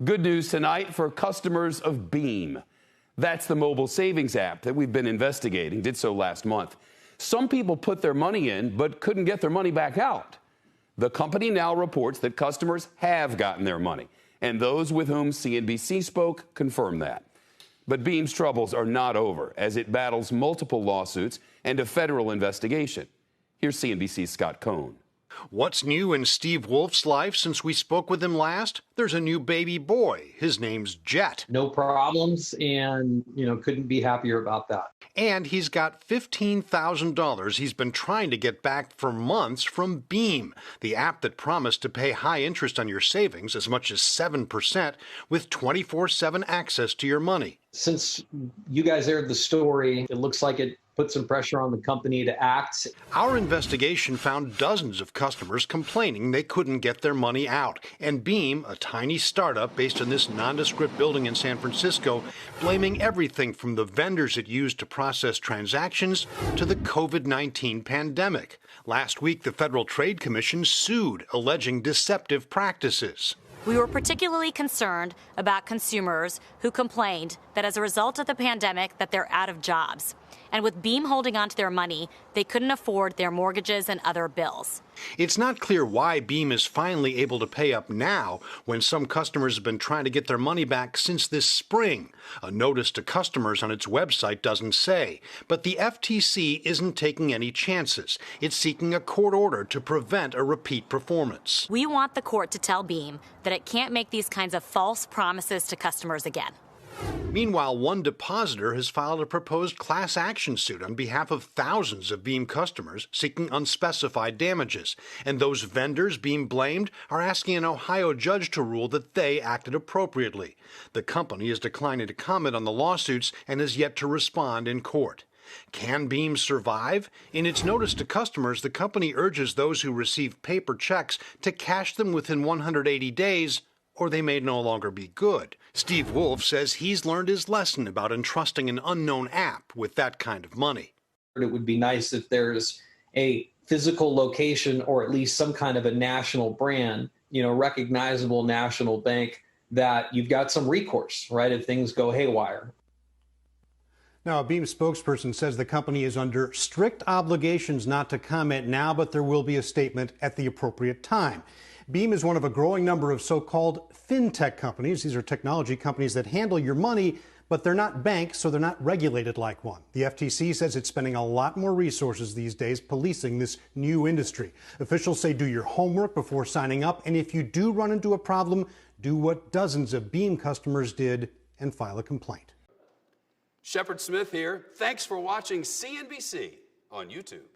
Good news tonight for customers of Beam. That's the mobile savings app that we've been investigating, did so last month. Some people put their money in but couldn't get their money back out. The company now reports that customers have gotten their money, and those with whom CNBC spoke confirm that. But Beam's troubles are not over as it battles multiple lawsuits and a federal investigation. Here's CNBC's Scott Cohn. What's new in Steve Wolf's life since we spoke with him last? There's a new baby boy. His name's Jet. No problems, and couldn't be happier about that. And he's got $15,000 he's been trying to get back for months from Beam, the app that promised to pay high interest on your savings, as much as 7%, with 24/7 access to your money. Since you guys aired the story, it looks like it put some pressure on the company to act. Our investigation found dozens of customers complaining they couldn't get their money out. And Beam, a tiny startup based in this nondescript building in San Francisco, blaming everything from the vendors it used to process transactions to the COVID-19 pandemic. Last week, the Federal Trade Commission sued, alleging deceptive practices. We were particularly concerned about consumers who complained that as a result of the pandemic that they're out of jobs. And with Beam holding on to their money, they couldn't afford their mortgages and other bills. It's not clear why Beam is finally able to pay up now when some customers have been trying to get their money back since this spring. A notice to customers on its website doesn't say. But the FTC isn't taking any chances. It's seeking a court order to prevent a repeat performance. We want the court to tell Beam that it can't make these kinds of false promises to customers again. Meanwhile, one depositor has filed a proposed class action suit on behalf of thousands of Beam customers seeking unspecified damages. And those vendors Beam blamed are asking an Ohio judge to rule that they acted appropriately. The company is declining to comment on the lawsuits and has yet to respond in court. Can Beam survive? In its notice to customers, the company urges those who receive paper checks to cash them within 180 days, or they may no longer be good. Steve Wolf says he's learned his lesson about entrusting an unknown app with that kind of money. It would be nice if there's a physical location or at least some kind of a national brand, recognizable national bank that you've got some recourse, right, if things go haywire. Now, a Beam spokesperson says the company is under strict obligations not to comment now, but there will be a statement at the appropriate time. Beam is one of a growing number of so-called fintech companies. These are technology companies that handle your money, but they're not banks, so they're not regulated like one. The FTC says it's spending a lot more resources these days policing this new industry. Officials say do your homework before signing up, and if you do run into a problem, do what dozens of Beam customers did and file a complaint. Shepard Smith here. Thanks for watching CNBC on YouTube.